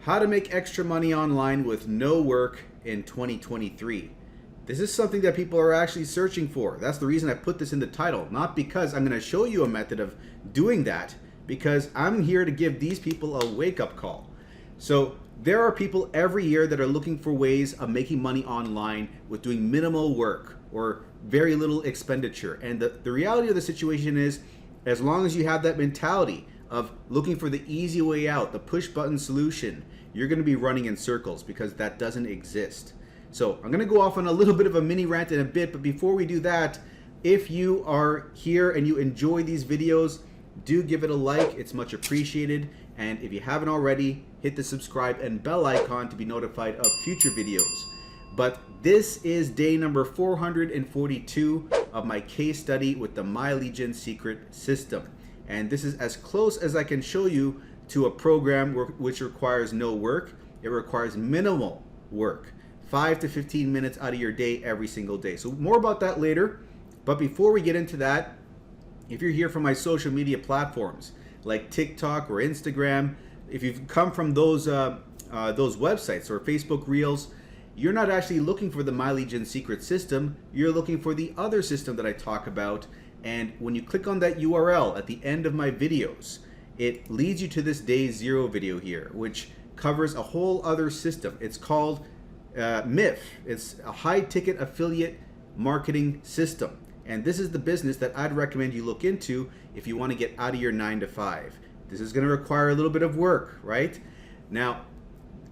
How to make extra money online with no work in 2023. This is something that people are actually searching for. That's the reason I put this in the title. Not because I'm going to show you a method of doing that, because I'm here to give these people a wake-up call. So there are people every year that are looking for ways of making money online with doing minimal work or very little expenditure. And the reality of the situation is, as long as you have that mentality of looking for the easy way out, the push button solution, you're going to be running in circles because that doesn't exist. So I'm going to go off on a little bit of a mini rant in a bit, but before we do that, if you are here and you enjoy these videos, do give it a like. It's much appreciated. And if you haven't already, hit the subscribe and bell icon to be notified of future videos. But this is day number 442 of my case study with the MyLegion secret system. And this is as close as I can show you to a program which requires no work. It requires minimal work, 5 to 15 minutes out of your day every single day. So more about that later. But before we get into that, if you're here from my social media platforms like TikTok or Instagram, if you've come from those websites or Facebook Reels, you're not actually looking for the MyLegion secret system. You're looking for the other system that I talk about. And when you click on that URL at the end of my videos, it leads you to this day 0 video here, which covers a whole other system. It's called MIF. It's a high ticket affiliate marketing system. And this is the business that I'd recommend you look into if you want to get out of your 9 to 5. This is going to require a little bit of work, right? Now,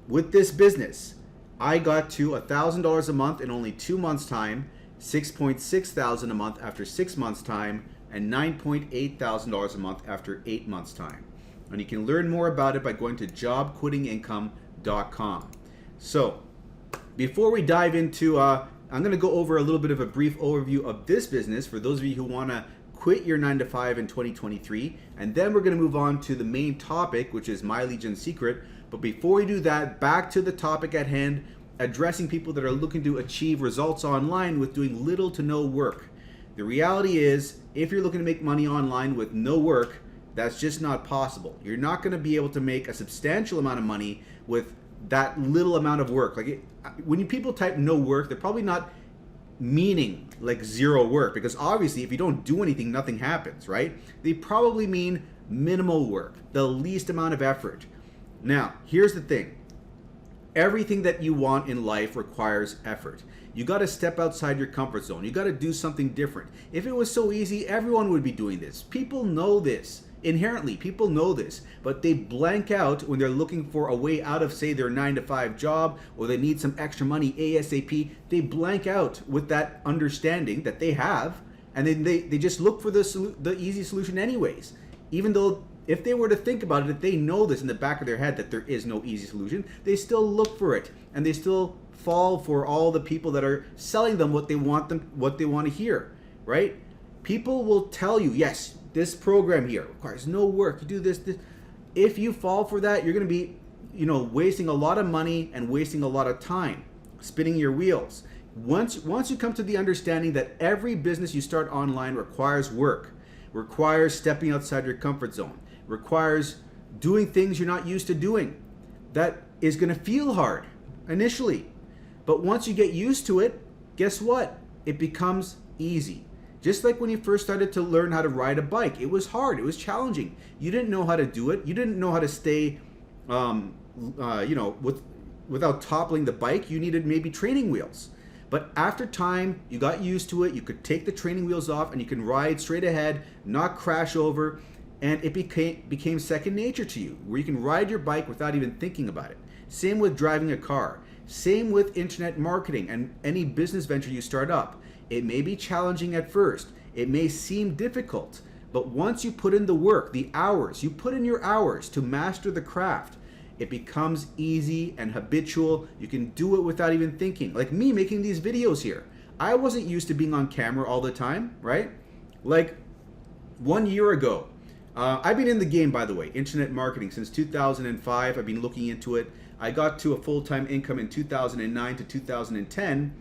with this business, I got to $1,000 a month in only 2 months' time, $6,600 a month after 6 months' time, and $9,800 a month after 8 months' time. And you can learn more about it by going to jobquittingincome.com. So, before we dive into, I'm going to go over a little bit of a brief overview of this business for those of you who want to quit your 9 to 5 in 2023, and then we're going to move on to the main topic, which is MyLegion Secret. But before we do that, back to the topic at hand, addressing people that are looking to achieve results online with doing little to no work. The reality is, if you're looking to make money online with no work, that's just not possible. You're not going to be able to make a substantial amount of money with that little amount of work. When people type no work, they're probably not meaning like zero work, because obviously if you don't do anything, nothing happens, right? They probably mean minimal work, the least amount of effort. Now, here's the thing. Everything that you want in life requires effort. You got to step outside your comfort zone. You got to do something different. If it was so easy, everyone would be doing this. People know this. Inherently, people know this, but they blank out when they're looking for a way out of, say, their 9 to 5 job, or they need some extra money ASAP. They blank out with that understanding that they have, and then they just look for the easy solution anyways. Even though if they were to think about it, if they know this in the back of their head that there is no easy solution, they still look for it, and they still fall for all the people that are selling them what they want to hear, right? People will tell you, yes, this program here requires no work. You do this. If you fall for that, you're going to be, wasting a lot of money and wasting a lot of time, spinning your wheels. Once you come to the understanding that every business you start online requires work, requires stepping outside your comfort zone, requires doing things you're not used to doing, that is going to feel hard initially. But once you get used to it, guess what? It becomes easy. Just like when you first started to learn how to ride a bike, it was hard, it was challenging. You didn't know how to do it. You didn't know how to stay, without toppling the bike. You needed maybe training wheels. But after time, you got used to it. You could take the training wheels off and you can ride straight ahead, not crash over. And it became second nature to you, where you can ride your bike without even thinking about it. Same with driving a car. Same with internet marketing and any business venture you start up. It may be challenging at first. It may seem difficult. But once you put in the work, the hours, you put in your hours to master the craft, it becomes easy and habitual. You can do it without even thinking. Like me making these videos here. I wasn't used to being on camera all the time, right? Like 1 year ago, I've been in the game, by the way, internet marketing since 2005. I've been looking into it. I got to a full-time income in 2009 to 2010,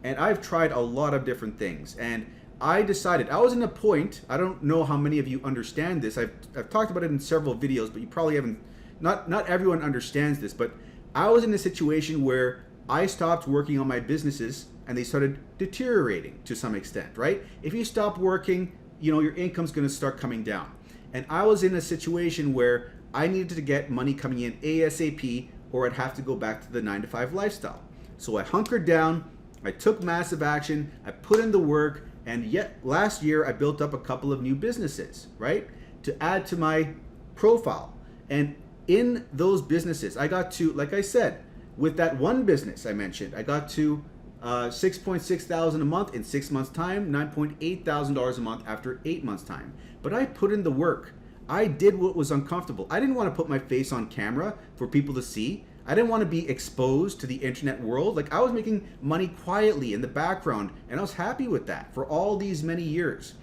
and I've tried a lot of different things. And I decided, I was in a point, I don't know how many of you understand this. I've talked about it in several videos, but you probably haven't not everyone understands this, but I was in a situation where I stopped working on my businesses and they started deteriorating to some extent, right? If you stop working, your income's going to start coming down. And I was in a situation where I needed to get money coming in ASAP, or I'd have to go back to the 9-to-5 lifestyle. So I hunkered down, I took massive action, I put in the work, and yet last year I built up a couple of new businesses, right? To add to my profile. And in those businesses, I got to, like I said, with that one business I mentioned, I got to $6,600 a month in 6 months' time, $9,800 a month after 8 months' time. But I put in the work. I did what was uncomfortable. I didn't want to put my face on camera for people to see. I didn't want to be exposed to the internet world. Like, I was making money quietly in the background, and I was happy with that for all these many years.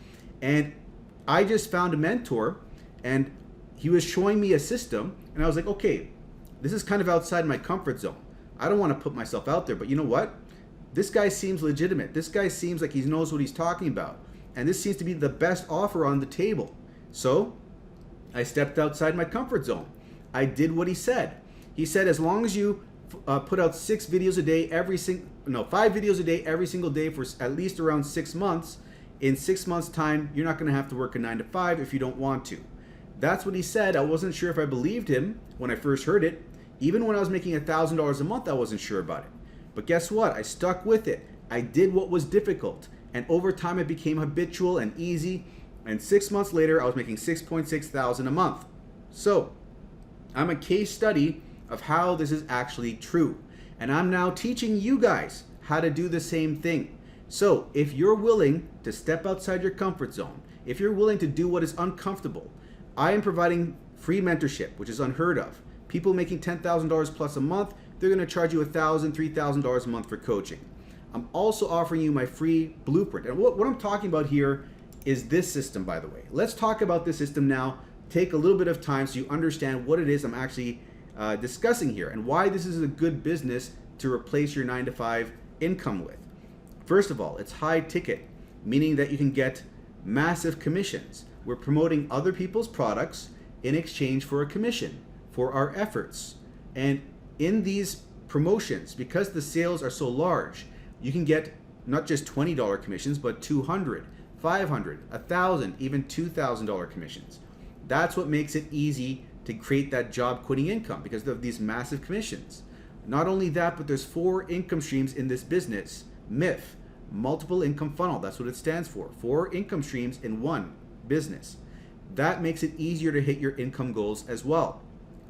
And I just found a mentor, and he was showing me a system, and I was like, okay, this is kind of outside my comfort zone. I don't want to put myself out there, but you know what? This guy seems legitimate. This guy seems like he knows what he's talking about. And this seems to be the best offer on the table. So I stepped outside my comfort zone. I did what he said. He said, as long as you put out 5 videos a day every single day for at least around 6 months, in 6 months' time, you're not going to have to work a 9-to-5 if you don't want to. That's what he said. I wasn't sure if I believed him when I first heard it. Even when I was making $1,000 a month, I wasn't sure about it. But guess what? I stuck with it. I did what was difficult. And over time, it became habitual and easy. And 6 months later, I was making $6,600 a month. So I'm a case study of how this is actually true. And I'm now teaching you guys how to do the same thing. So if you're willing to step outside your comfort zone, if you're willing to do what is uncomfortable, I am providing free mentorship, which is unheard of. People making $10,000 plus a month, they're going to charge you $1,000, $3,000 a month for coaching. I'm also offering you my free blueprint. And what I'm talking about here is this system, by the way. Let's talk about this system now. Take a little bit of time so you understand what it is I'm actually discussing here and why this is a good business to replace your 9-to-5 income with. First of all, it's high ticket, meaning that you can get massive commissions. We're promoting other people's products in exchange for a commission for our efforts. And in these promotions, because the sales are so large, you can get not just $20 commissions, but $200, $500, $1,000, even $2,000 commissions. That's what makes it easy to create that job quitting income, because of these massive commissions. Not only that, but there's 4 income streams in this business. MIF, multiple income funnel, that's what it stands for. 4 income streams in one business. That makes it easier to hit your income goals as well.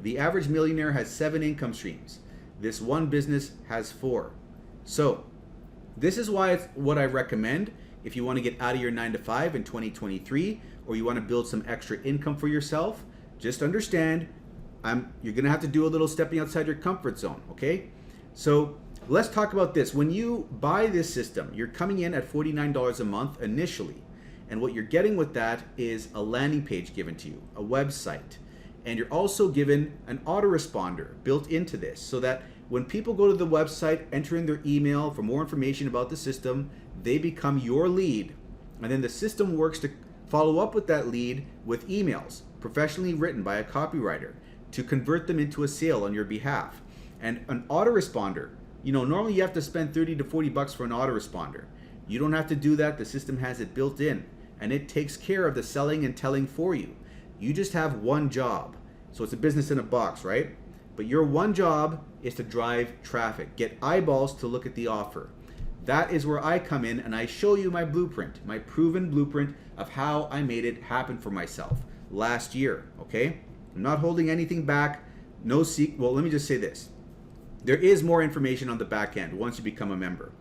The average millionaire has 7 income streams. This one business has 4. So this is why it's what I recommend if you want to get out of your 9-to-5 in 2023, or you want to build some extra income for yourself. Just understand, you're going to have to do a little stepping outside your comfort zone, okay? So let's talk about this. When you buy this system, you're coming in at $49 a month initially. And what you're getting with that is a landing page given to you, a website. And you're also given an autoresponder built into this, so that when people go to the website, enter in their email for more information about the system, they become your lead. And then the system works to follow up with that lead with emails, professionally written by a copywriter, to convert them into a sale on your behalf. And an autoresponder, normally you have to spend $30 to $40 for an autoresponder. You don't have to do that. The system has it built in, and it takes care of the selling and telling for you. You just have one job. So it's a business in a box, right? But your one job is to drive traffic, get eyeballs to look at the offer. That is where I come in, and I show you my blueprint, my proven blueprint of how I made it happen for myself last year, okay? I'm not holding anything back. Well, let me just say this. There is more information on the back end once you become a member.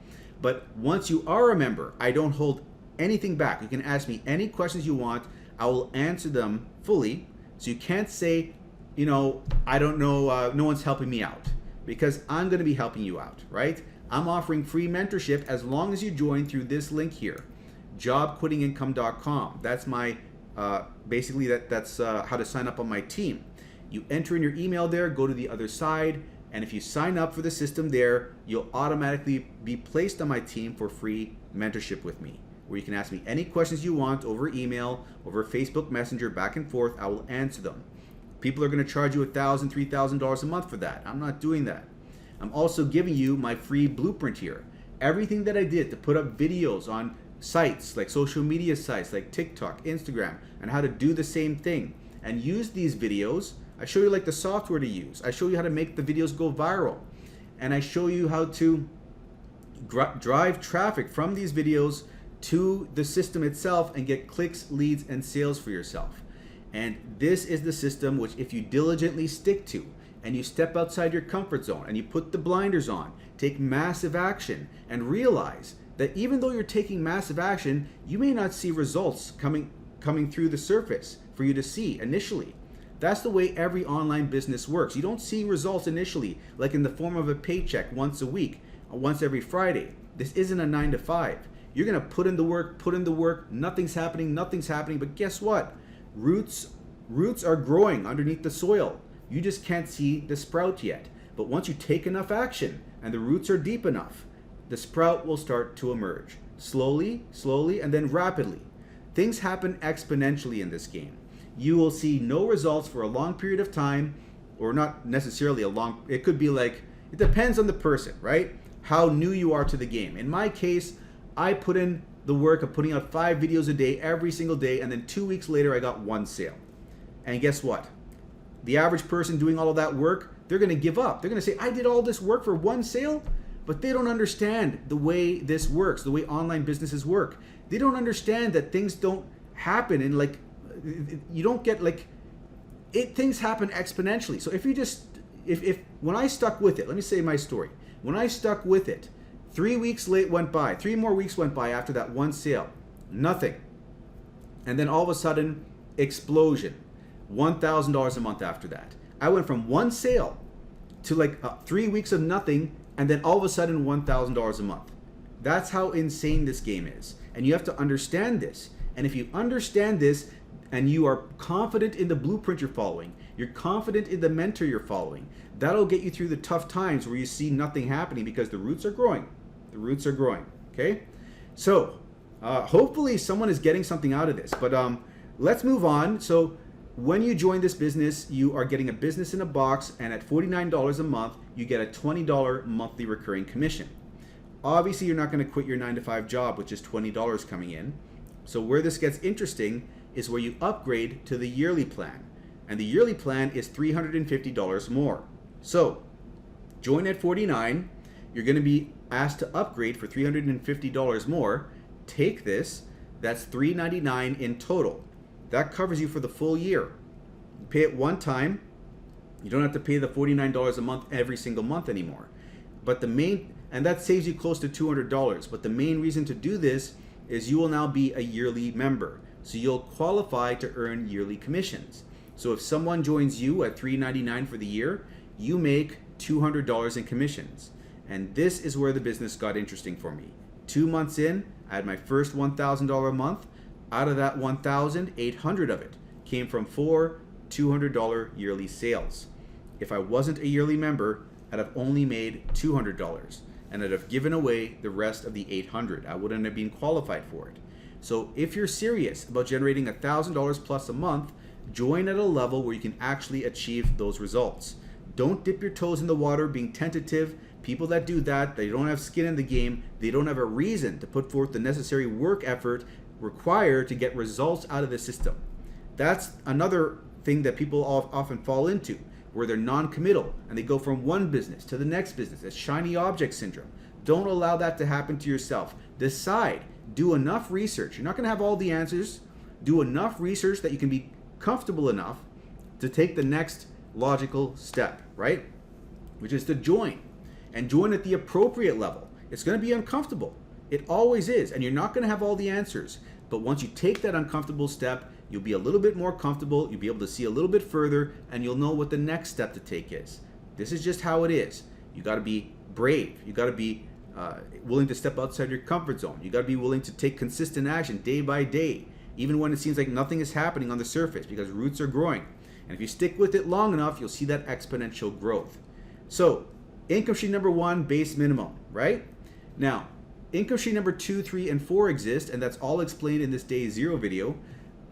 But once you are a member, I don't hold anything back. You can ask me any questions you want. I will answer them fully. So you can't say, I don't know, no one's helping me out, because I'm going to be helping you out, right? I'm offering free mentorship as long as you join through this link here, jobquittingincome.com. That's my, basically that's how to sign up on my team. You enter in your email there, go to the other side, and if you sign up for the system there, you'll automatically be placed on my team for free mentorship with me, where you can ask me any questions you want over email, over Facebook Messenger, back and forth. I will answer them. People are going to charge you $1,000, $3,000 a month for that. I'm not doing that. I'm also giving you my free blueprint here. Everything that I did to put up videos on sites like social media sites like TikTok, Instagram, and how to do the same thing and use these videos. I show you like the software to use. I show you how to make the videos go viral. And I show you how to drive traffic from these videos to the system itself and get clicks, leads, and sales for yourself. And this is the system which, if you diligently stick to and you step outside your comfort zone and you put the blinders on, take massive action, and realize that even though you're taking massive action, you may not see results coming through the surface for you to see initially. That's the way every online business works. You don't see results initially, like in the form of a paycheck once a week, or once every Friday. This isn't a 9 to 5. You're gonna put in the work, nothing's happening, but guess what? Roots are growing underneath the soil. You just can't see the sprout yet. But once you take enough action and the roots are deep enough, the sprout will start to emerge. Slowly, and then rapidly. Things happen exponentially in this game. You will see no results for a long period of time, or not necessarily it could be like, it depends on the person, right? How new you are to the game. In my case, I put in the work of putting out 5 videos a day every single day, and then 2 weeks later I got 1 sale. And guess what? The average person doing all of that work, they're gonna give up. They're gonna say, I did all this work for 1 sale? But they don't understand the way this works, the way online businesses work. They don't understand that things don't happen in like, you don't get like, things happen exponentially. So if you just, when I stuck with it, let me say my story. When I stuck with it, 3 weeks went by, 3 more weeks went by after that 1 sale, nothing. And then all of a sudden, explosion, $1,000 a month after that. I went from 1 sale to like 3 weeks of nothing, and then all of a sudden $1,000 a month. That's how insane this game is. And you have to understand this. And if you understand this and you are confident in the blueprint you're following, you're confident in the mentor you're following, that'll get you through the tough times where you see nothing happening because the roots are growing. The roots are growing, okay? So hopefully someone is getting something out of this. But let's move on. So when you join this business, you are getting a business in a box, and at $49 a month, you get a $20 monthly recurring commission. Obviously, you're not going to quit your 9 to 5 job, which is $20 coming in. So where this gets interesting is where you upgrade to the yearly plan. And the yearly plan is $350 more. So join at $49, you're going to be asked to upgrade for $350 more. Take this, that's $399 in total. That covers you for the full year. You pay it one time. You don't have to pay the $49 a month every single month anymore. But and that saves you close to $200. But the main reason to do this is you will now be a yearly member. So you'll qualify to earn yearly commissions. So if someone joins you at $399 for the year, you make $200 in commissions. And this is where the business got interesting for me. 2 months in, I had my first $1,000 a month. Out of that 1,800 of it came from 4 $200 yearly sales. If I wasn't a yearly member, I'd have only made $200, and I'd have given away the rest of the 800. I wouldn't have been qualified for it. So if you're serious about generating $1,000 plus a month, join at a level where you can actually achieve those results. Don't dip your toes in the water being tentative. People that do that, they don't have skin in the game. They don't have a reason to put forth the necessary work effort required to get results out of the system. That's another thing that people often fall into, where they're non-committal and they go from one business to the next business. It's shiny object syndrome. Don't allow that to happen to yourself. Decide, do enough research. You're not going to have all the answers. Do enough research that you can be comfortable enough to take the next logical step, right? Which is to join, and join at the appropriate level. It's going to be uncomfortable. It always is, and you're not going to have all the answers. But once you take that uncomfortable step, you'll be a little bit more comfortable, you'll be able to see a little bit further, and you'll know what the next step to take is. This is just how it is. You got to be brave. You got to be willing to step outside your comfort zone. You got to be willing to take consistent action day by day, even when it seems like nothing is happening on the surface, because roots are growing. And if you stick with it long enough, you'll see that exponential growth. So, income sheet number 1, base minimum, right? Now, income sheet number 2, 3, and 4 exist, and that's all explained in this day 0 video.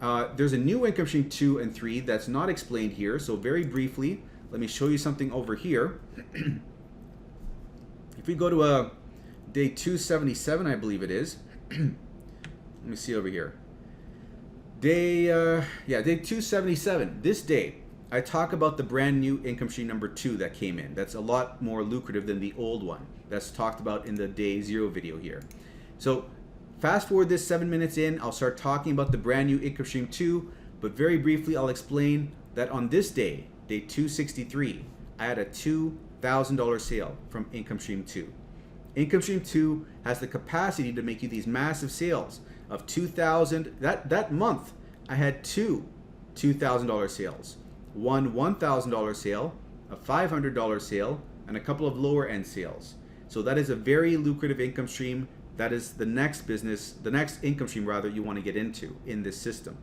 There's a new income stream 2 and 3 that's not explained here. So very briefly, let me show you something over here. If we go to day 277, I believe it is. Let me see over here. Day 277. This day, I talk about the brand new income stream number 2 that came in. That's a lot more lucrative than the old one that's talked about in the day 0 video here. So fast forward this 7 minutes in, I'll start talking about the brand new income stream 2, but very briefly I'll explain that on this day, day 263, I had a $2,000 sale from income stream 2. Income stream 2 has the capacity to make you these massive sales of $2,000. That month, I had two $2,000 sales. One $1,000 sale, a $500 sale, and a couple of lower end sales. So that is a very lucrative income stream. That is the next business, the next income stream rather, you want to get into in this system.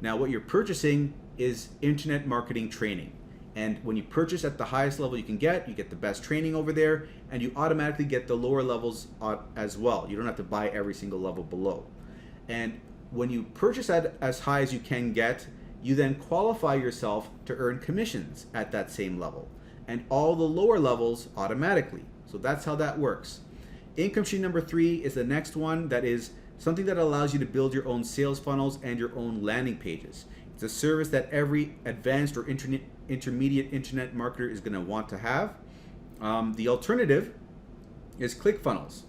Now what you're purchasing is internet marketing training. And when you purchase at the highest level you get the best training over there, and you automatically get the lower levels as well. You don't have to buy every single level below. And when you purchase at as high as you can get, you then qualify yourself to earn commissions at that same level, and all the lower levels automatically. So that's how that works. Income stream number 3 is the next one. That is something that allows you to build your own sales funnels and your own landing pages. It's a service that every advanced or intermediate internet marketer is going to want to have. The alternative is ClickFunnels.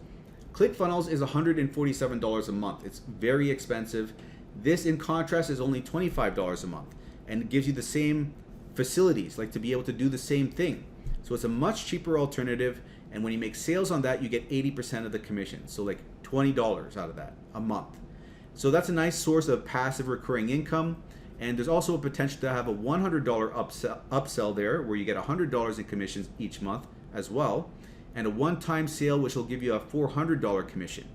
ClickFunnels is $147 a month. It's very expensive. This, in contrast, is only $25 a month, and it gives you the same facilities, like to be able to do the same thing. So it's a much cheaper alternative, and when you make sales on that, you get 80% of the commission. So like $20 out of that a month. So that's a nice source of passive recurring income. And there's also a potential to have a $100 upsell there, where you get $100 in commissions each month as well, and a one-time sale which will give you a $400 commission.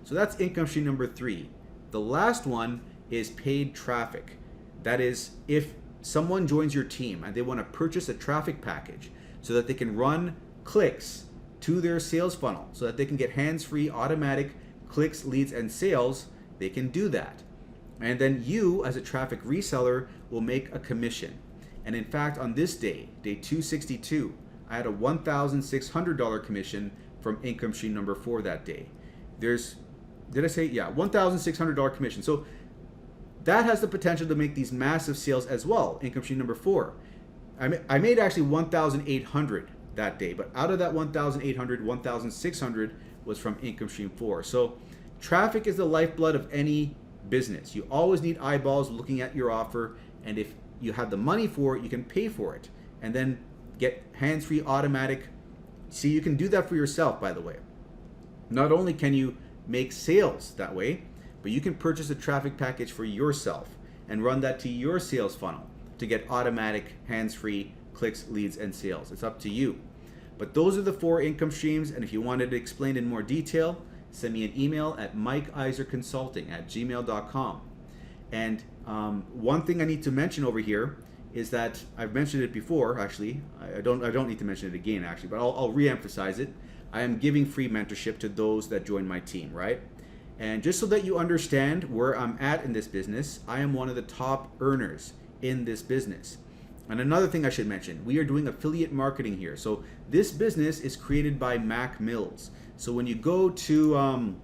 So that's income stream number 3. The last one is paid traffic. That is, if someone joins your team and they want to purchase a traffic package so that they can run clicks to their sales funnel, so that they can get hands-free automatic clicks, leads, and sales, they can do that. And then you, as a traffic reseller, will make a commission. And in fact, on this day, day 262, I had a $1,600 commission from income stream number 4 that day. $1,600 commission. So that has the potential to make these massive sales as well. Income stream number 4. I made actually 1,800 that day, but out of that 1,800, 1,600 was from income stream 4. So traffic is the lifeblood of any business. You always need eyeballs looking at your offer, and if you have the money for it, you can pay for it and then get hands-free automatic. See, you can do that for yourself, by the way. Not only can you make sales that way, but you can purchase a traffic package for yourself and run that to your sales funnel to get automatic hands-free clicks, leads, and sales. It's up to you. But those are the 4 income streams, and if you wanted to explain in more detail, send me an email at mikeiserconsulting@gmail.com. And one thing I need to mention over here is that I've mentioned it before. Actually, I don't need to mention it again. Actually, but I'll re-emphasize it. I am giving free mentorship to those that join my team, right? And just so that you understand where I'm at in this business, I am one of the top earners in this business. And another thing I should mention, we are doing affiliate marketing here. So this business is created by Mac Mills. So when you go to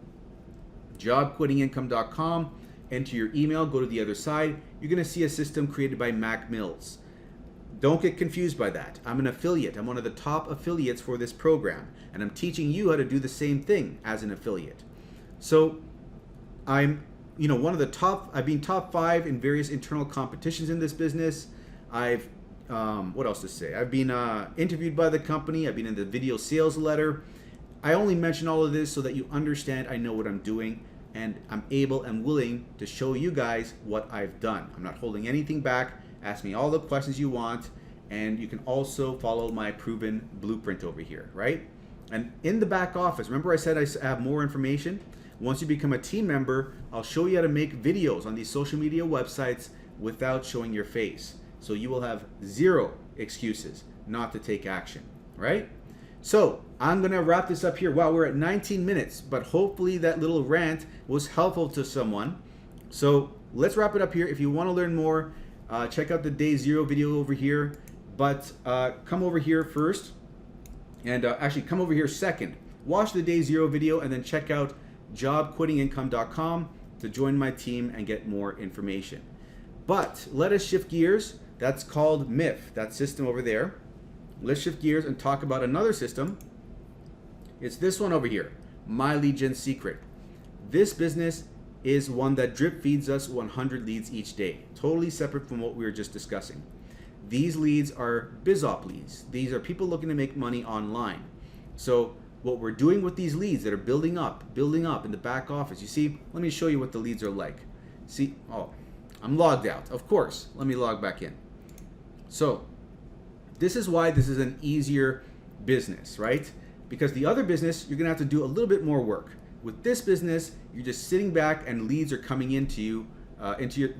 jobquittingincome.com, enter your email, go to the other side, you're going to see a system created by Mac Mills. Don't get confused by that. I'm an affiliate. I'm one of the top affiliates for this program, and I'm teaching you how to do the same thing as an affiliate. So I'm, one of the top. I've been top 5 in various internal competitions in this business. I've, what else to say? I've been interviewed by the company. I've been in the video sales letter. I only mention all of this so that you understand I know what I'm doing, and I'm able and willing to show you guys what I've done. I'm not holding anything back. Ask me all the questions you want, and you can also follow my proven blueprint over here, right? And in the back office, remember I said I have more information? Once you become a team member, I'll show you how to make videos on these social media websites without showing your face. So you will have 0 excuses not to take action, right? So I'm going to wrap this up here. Wow, we're at 19 minutes, but hopefully that little rant was helpful to someone. So let's wrap it up here. If you want to learn more, check out the day 0 video over here. But come over here first, and actually come over here second. Watch the day 0 video and then check out jobquittingincome.com to join my team and get more information. But let us shift gears. That's called MIF, that system over there. Let's shift gears and talk about another system. It's this one over here, My Lead Gen Secret. This business is one that drip feeds us 100 leads each day, totally separate from what we were just discussing. These leads are BizOp leads. These are people looking to make money online. So what we're doing with these leads that are building up in the back office. You see, let me show you what the leads are like. See, oh, I'm logged out. Of course, let me log back in. So this is why this is an easier business, right? Because the other business, you're gonna have to do a little bit more work. With this business, you're just sitting back and leads are coming into you,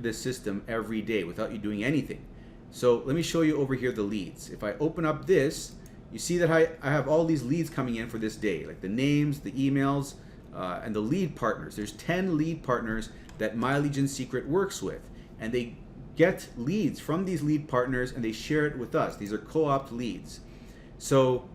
this system every day without you doing anything. So let me show you over here the leads. If I open up this, you see that I have all these leads coming in for this day, like the names, the emails, and the lead partners. There's 10 lead partners that My Lead Gen Secret works with, and they get leads from these lead partners and they share it with us. These are co-opt leads. So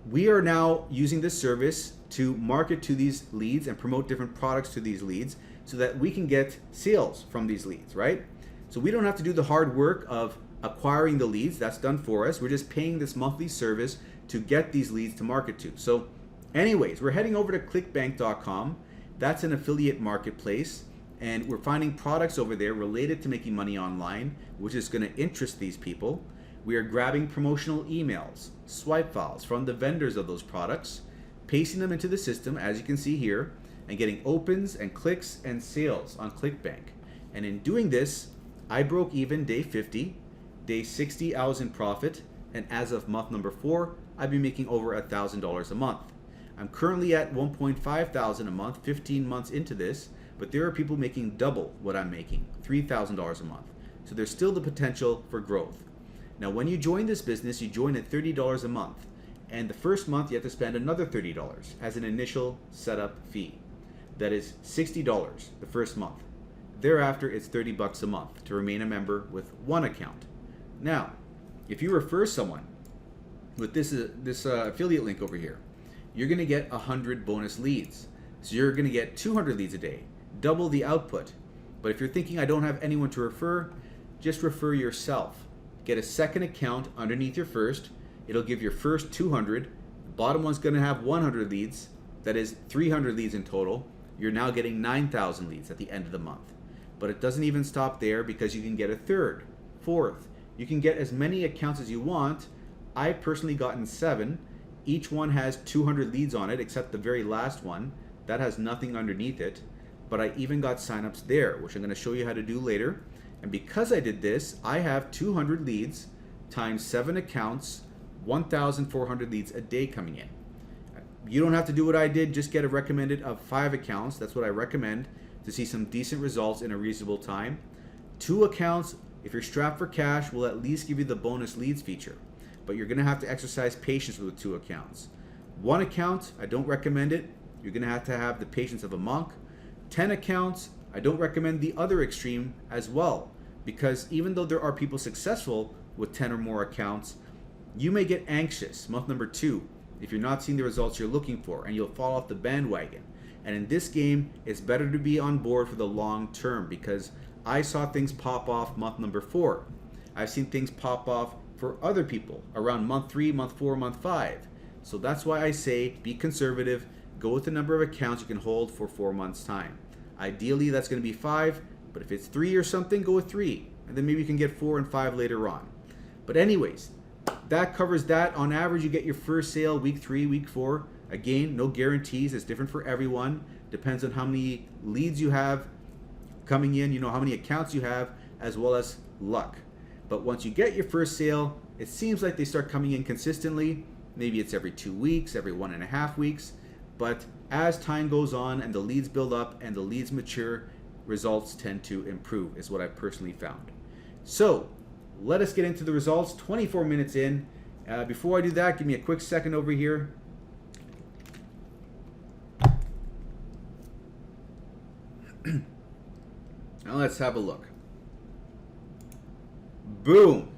we are now using this service to market to these leads and promote different products to these leads so that we can get sales from these leads, right? So we don't have to do the hard work of acquiring the leads. That's done for us. We're just paying this monthly service to get these leads to market to. So anyways, we're heading over to clickbank.com. That's an affiliate marketplace, and we're finding products over there related to making money online, which is going to interest these people. We are grabbing promotional emails, swipe files from the vendors of those products, pasting them into the system, as you can see here, and getting opens and clicks and sales on Clickbank. And in doing this, I broke even day 50, day 60 I was in profit, and as of month number 4, I've been making over $1,000 a month. I'm currently at $1,500 a month, 15 months into this, but there are people making double what I'm making, $3,000 a month. So there's still the potential for growth. Now when you join this business, you join at $30 a month, and the first month you have to spend another $30 as an initial setup fee. That is $60 the first month. Thereafter, it's $30 a month to remain a member with one account. Now, if you refer someone with this affiliate link over here, you're going to get 100 bonus leads. So you're going to get 200 leads a day, double the output. But if you're thinking I don't have anyone to refer, just refer yourself. Get a second account underneath your first. It'll give your first 200. The bottom one's going to have 100 leads. That is 300 leads in total. You're now getting 9,000 leads at the end of the month. But it doesn't even stop there, because you can get a third, fourth. You can get as many accounts as you want. I've personally gotten 7. Each one has 200 leads on it, except the very last one. That has nothing underneath it. But I even got signups there, which I'm going to show you how to do later. And because I did this, I have 200 leads times 7 accounts, 1,400 leads a day coming in. You don't have to do what I did, just get a recommended of 5 accounts. That's what I recommend to see some decent results in a reasonable time. 2 accounts, if you're strapped for cash, will at least give you the bonus leads feature. But you're gonna have to exercise patience with 2 accounts. 1 account, I don't recommend it. You're gonna have to have the patience of a monk. 10 accounts, I don't recommend the other extreme as well, because even though there are people successful with 10 or more accounts, you may get anxious month number 2 if you're not seeing the results you're looking for, and you'll fall off the bandwagon. And in this game, it's better to be on board for the long term, because I saw things pop off month number 4. I've seen things pop off for other people around month 3, month 4, month 5. So that's why I say be conservative, go with the number of accounts you can hold for 4 months' time. Ideally, that's going to be 5, but if it's 3 or something, go with 3. And then maybe you can get 4 and 5 later on. But anyways, that covers that. On average, you get your first sale week 3, week 4. Again, no guarantees. It's different for everyone. Depends on how many leads you have coming in, how many accounts you have, as well as luck. But once you get your first sale, it seems like they start coming in consistently. Maybe it's every 2 weeks, every 1.5 weeks. But as time goes on and the leads build up and the leads mature, results tend to improve, is what I've personally found. So let us get into the results. 24 minutes in. Before I do that, give me a quick second over here. Now let's have a look. Boom.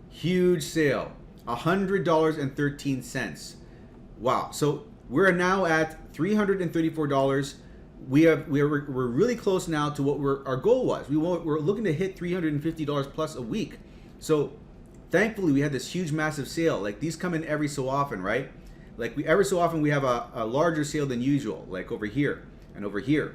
Huge sale. $100.13. Wow. So we're now at $334. We're really close now to what our goal was. We're looking to hit $350 plus a week. So thankfully we had this huge massive sale. Like these come in every so often, right? Like every so often we have a larger sale than usual, like over here and over here.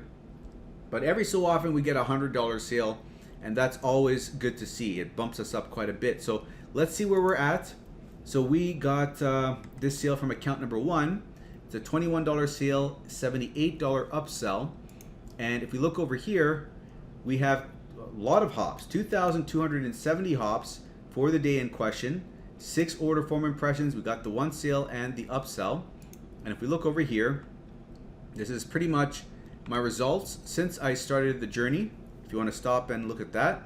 But every so often we get a $100 sale, and that's always good to see. It bumps us up quite a bit. So let's see where we're at. So we got this sale from account number 1. It's a $21 sale, $78 upsell. And if we look over here, we have a lot of hops, 2,270 hops for the day in question, 6 order form impressions. We got the 1 sale and the upsell. And if we look over here, this is pretty much my results since I started the journey. If you want to stop and look at that.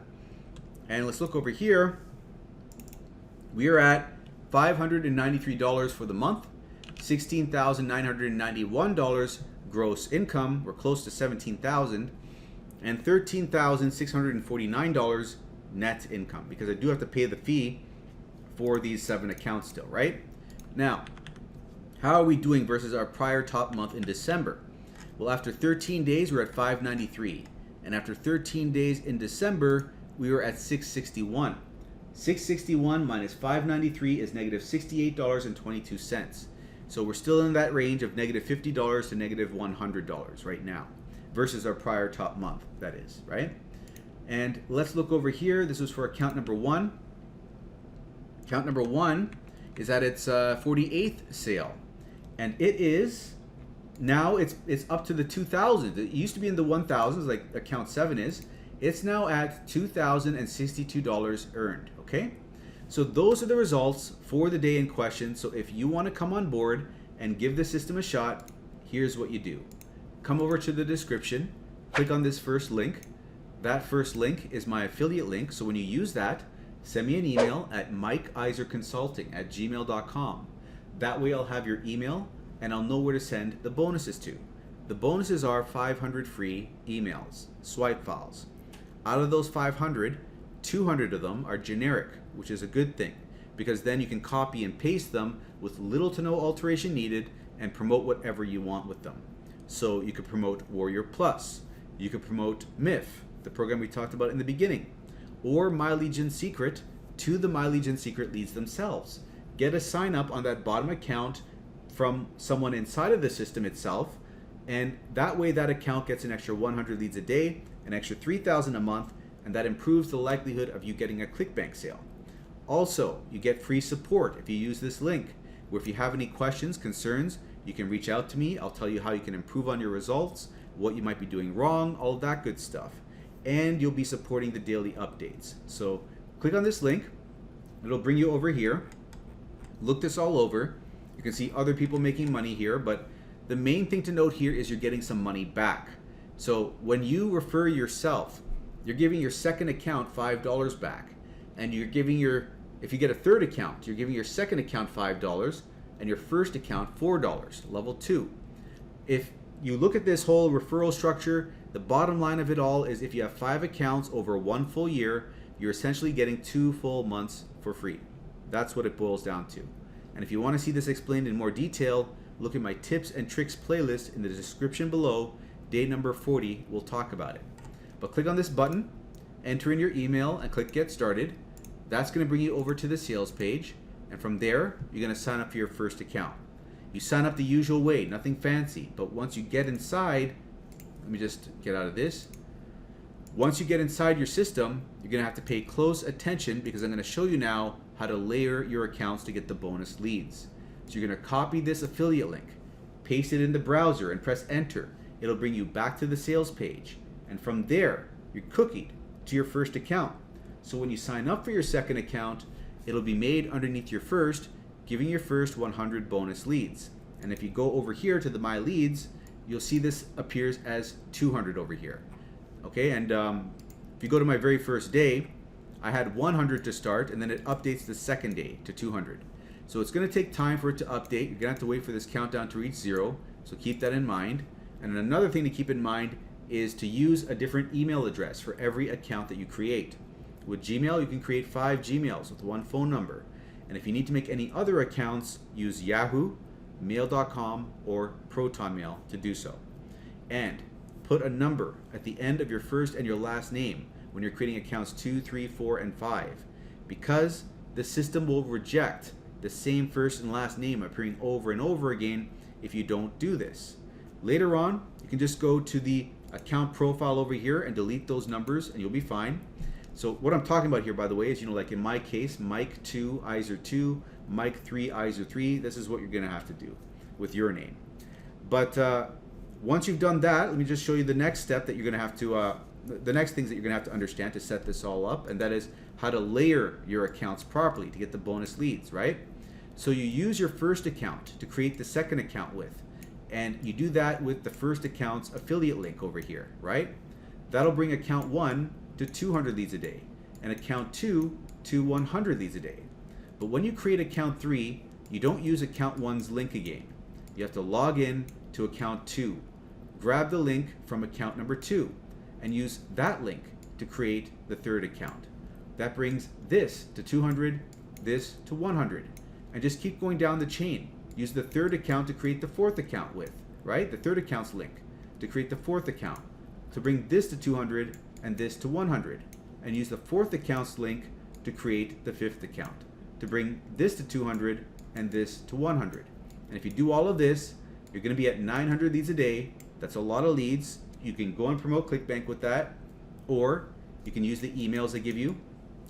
And let's look over here. We are at $593 for the month, $16,991 gross income. We're close to $17,000, and $13,649 net income, because I do have to pay the fee for these 7 accounts still, right? Now, how are we doing versus our prior top month in December? Well, after 13 days, we're at $593. And after 13 days in December, we were at $661. $661 minus $593 is negative $68.22. So we're still in that range of negative $50 to negative $100 right now, versus our prior top month, that is, right? And let's look over here. This was for account number 1. Account number 1 is at its 48th sale. And it is, now it's up to the 2,000. It used to be in the 1,000s like account 7 is. It's now at $2,062 earned, okay? So those are the results for the day in question. So if you want to come on board and give the system a shot, here's what you do. Come over to the description, click on this first link. That first link is my affiliate link. So when you use that, send me an email at mikeiserconsulting@gmail.com. That way I'll have your email and I'll know where to send the bonuses to. The bonuses are 500 free emails, swipe files. Out of those 500, 200 of them are generic, which is a good thing, because then you can copy and paste them with little to no alteration needed and promote whatever you want with them. So you could promote Warrior Plus, you could promote MIF, the program we talked about in the beginning, or My Legion Secret to the My Legion Secret leads themselves. Get a sign up on that bottom account from someone inside of the system itself, and that way that account gets an extra 100 leads a day, an extra 3,000 a month, and that improves the likelihood of you getting a Clickbank sale. Also, you get free support if you use this link, where if you have any questions, concerns, you can reach out to me. I'll tell you how you can improve on your results, what you might be doing wrong, all of that good stuff. And you'll be supporting the daily updates. So click on this link. It'll bring you over here. Look this all over. You can see other people making money here, but the main thing to note here is you're getting some money back. So when you refer yourself, you're giving your second account $5 back, and you're giving if you get a third account, you're giving your second account $5 and your first account $4, level 2. If you look at this whole referral structure, the bottom line of it all is if you have 5 accounts over 1 full year, you're essentially getting 2 full months for free. That's what it boils down to. And if you want to see this explained in more detail, look at my tips and tricks playlist in the description below. Day number 40, we'll talk about it. But click on this button, enter in your email, and click Get Started. That's going to bring you over to the sales page. And from there, you're going to sign up for your first account. You sign up the usual way, nothing fancy. But once you get inside, let me just get out of this. Once you get inside your system, you're going to have to pay close attention, because I'm going to show you now how to layer your accounts to get the bonus leads. So you're going to copy this affiliate link, paste it in the browser, and press enter. It'll bring you back to the sales page. And from there, you're cookied to your first account. So when you sign up for your second account, it'll be made underneath your first, giving your first 100 bonus leads. And if you go over here to the My Leads, you'll see this appears as 200 over here. Okay, and if you go to my very first day, I had 100 to start, and then it updates the second day to 200. So it's going to take time for it to update. You're going to have to wait for this countdown to reach 0, so keep that in mind. And another thing to keep in mind, is to use a different email address for every account that you create. With Gmail, you can create 5 Gmails with 1 phone number. And if you need to make any other accounts, use Yahoo, Mail.com, or ProtonMail to do so. And put a number at the end of your first and your last name when you're creating accounts 2, 3, 4, and 5, because the system will reject the same first and last name appearing over and over again if you don't do this. Later on, you can just go to the account profile over here and delete those numbers and you'll be fine. So what I'm talking about here, by the way, is, like in my case, Mike 2, Iser 2, Mike 3, Iser 3. This is what you're going to have to do with your name. But once you've done that, let me just show you the next step that you're going to have to, the next things that you're going to have to understand to set this all up, and that is how to layer your accounts properly to get the bonus leads, right? So you use your first account to create the second account with, and you do that with the first account's affiliate link over here, right? That'll bring account 1 to 200 leads a day, and account 2 to 100 leads a day. But when you create account 3, you don't use account 1's link again. You have to log in to account 2, grab the link from account number 2, and use that link to create the third account. That brings this to 200, this to 100, and just keep going down the chain. Use the third account to create the fourth account with, right? The third account's link to create the fourth account, to bring this to 200 and this to 100, and use the fourth account's link to create the fifth account, to bring this to 200 and this to 100. And if you do all of this, you're going to be at 900 leads a day. That's a lot of leads. You can go and promote Clickbank with that, or you can use the emails they give you,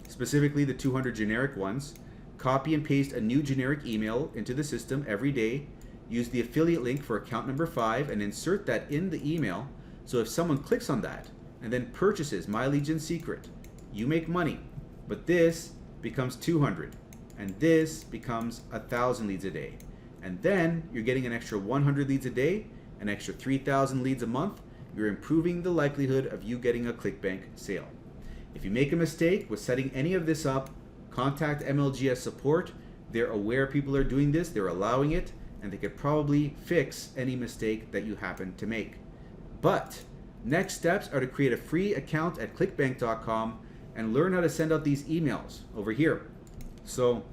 specifically the 200 generic ones. Copy and paste a new generic email into the system every day. Use the affiliate link for account number 5 and insert that in the email. So if someone clicks on that and then purchases My Legion Secret, you make money. But this becomes 200, and this becomes 1,000 leads a day. And then you're getting an extra 100 leads a day, an extra 3,000 leads a month. You're improving the likelihood of you getting a Clickbank sale. If you make a mistake with setting any of this up, contact MLGS support. They're aware people are doing this, they're allowing it, and they could probably fix any mistake that you happen to make. But next steps are to create a free account at clickbank.com and learn how to send out these emails over here. So,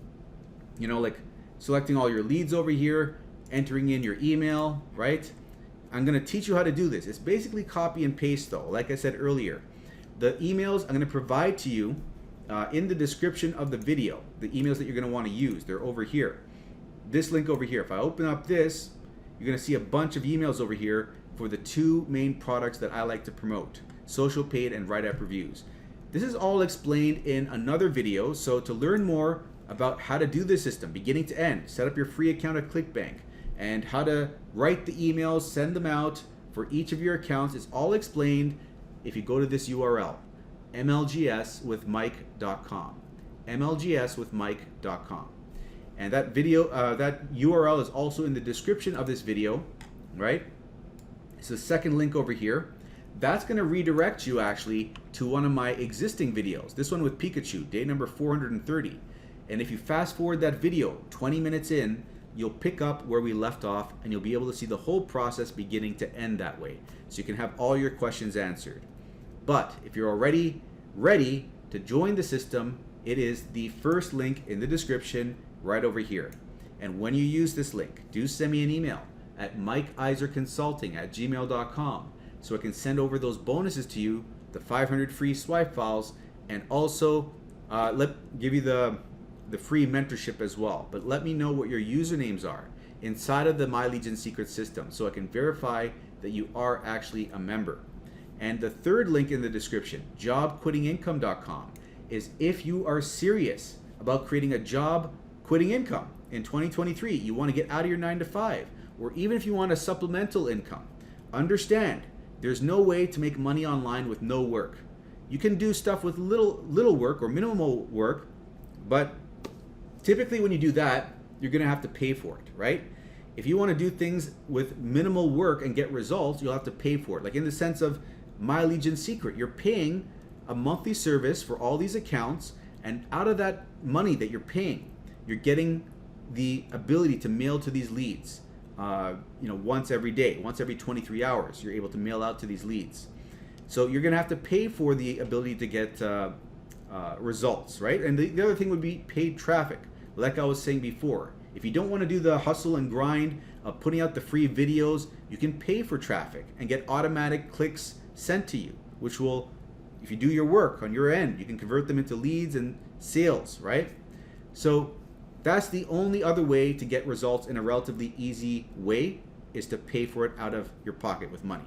like selecting all your leads over here, entering in your email, right? I'm going to teach you how to do this. It's basically copy and paste though. Like I said earlier, the emails I'm going to provide to you in the description of the video, the emails that you're going to want to use, they're over here. This link over here, if I open up this, you're going to see a bunch of emails over here for the 2 main products that I like to promote, Social Paid and WriteAppReviews. This is all explained in another video, so to learn more about how to do this system, beginning to end, set up your free account at Clickbank, and how to write the emails, send them out for each of your accounts, it's all explained if you go to this URL. MLGSwithMike.com. MLGSwithMike.com. And that video, that URL is also in the description of this video, right? It's the second link over here. That's going to redirect you actually to one of my existing videos. This one with Pikachu, day number 430. And if you fast forward that video 20 minutes in, you'll pick up where we left off and you'll be able to see the whole process beginning to end that way. So you can have all your questions answered. But if you're already ready to join the system, it is the first link in the description right over here. And when you use this link, do send me an email at mikeiserconsulting@gmail.com so I can send over those bonuses to you, the 500 free swipe files, and also give you the free mentorship as well. But let me know what your usernames are inside of the My Legion Secret system so I can verify that you are actually a member. And the third link in the description, jobquittingincome.com, is if you are serious about creating a job quitting income in 2023, you want to get out of your 9-to-5, or even if you want a supplemental income. Understand, there's no way to make money online with no work. You can do stuff with little work or minimal work, but typically when you do that, you're going to have to pay for it, right? If you want to do things with minimal work and get results, you'll have to pay for it. Like in the sense of My Legion Secret, you're paying a monthly service for all these accounts, and out of that money that you're paying, you're getting the ability to mail to these leads once every day, once every 23 hours, you're able to mail out to these leads. So you're going to have to pay for the ability to get results, right? And the other thing would be paid traffic. Like I was saying before, if you don't want to do the hustle and grind of putting out the free videos, you can pay for traffic and get automatic clicks sent to you, which will, if you do your work on your end, you can convert them into leads and sales, right? So that's the only other way to get results in a relatively easy way, is to pay for it out of your pocket with money.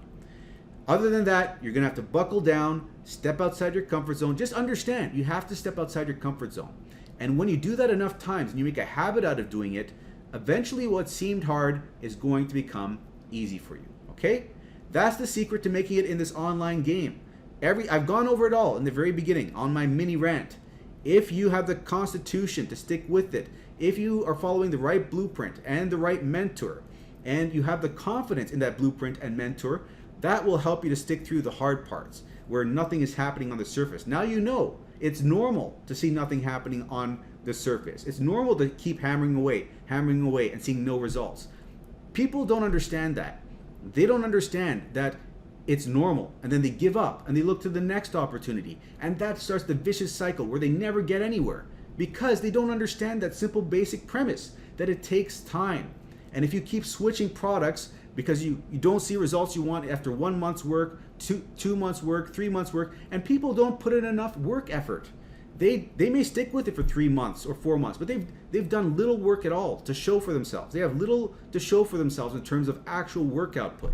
Other than that, you're going to have to buckle down, step outside your comfort zone. Just understand, you have to step outside your comfort zone. And when you do that enough times and you make a habit out of doing it, eventually what seemed hard is going to become easy for you, okay? That's the secret to making it in this online game. I've gone over it all in the very beginning on my mini rant. If you have the constitution to stick with it, if you are following the right blueprint and the right mentor, and you have the confidence in that blueprint and mentor, that will help you to stick through the hard parts where nothing is happening on the surface. Now you know it's normal to see nothing happening on the surface. It's normal to keep hammering away and seeing no results. People don't understand that. They don't understand that it's normal, and then they give up and they look to the next opportunity, and that starts the vicious cycle where they never get anywhere because they don't understand that simple basic premise that it takes time. And if you keep switching products because you don't see results you want after 1 month's work, two months work, 3 months work, and people don't put in enough work effort. They may stick with it for 3 months or 4 months, but they've done little work at all to show for themselves. They have little to show for themselves in terms of actual work output.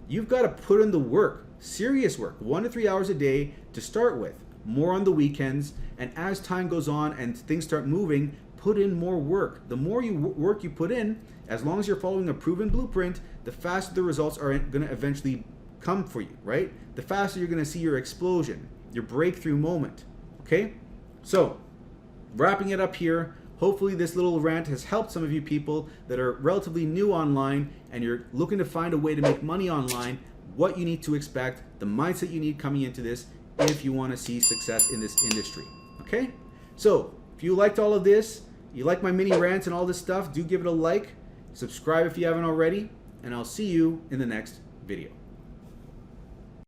You've got to put in the work, serious work, 1 to 3 hours a day to start with, more on the weekends, and as time goes on and things start moving, put in more work. The more work you put in, as long as you're following a proven blueprint, the faster the results are going to eventually come for you, right? The faster you're going to see your explosion, your breakthrough moment, okay? So, wrapping it up here, hopefully this little rant has helped some of you people that are relatively new online and you're looking to find a way to make money online, what you need to expect, the mindset you need coming into this if you want to see success in this industry, okay? So, if you liked all of this, you like my mini rants and all this stuff, do give it a like, subscribe if you haven't already, and I'll see you in the next video.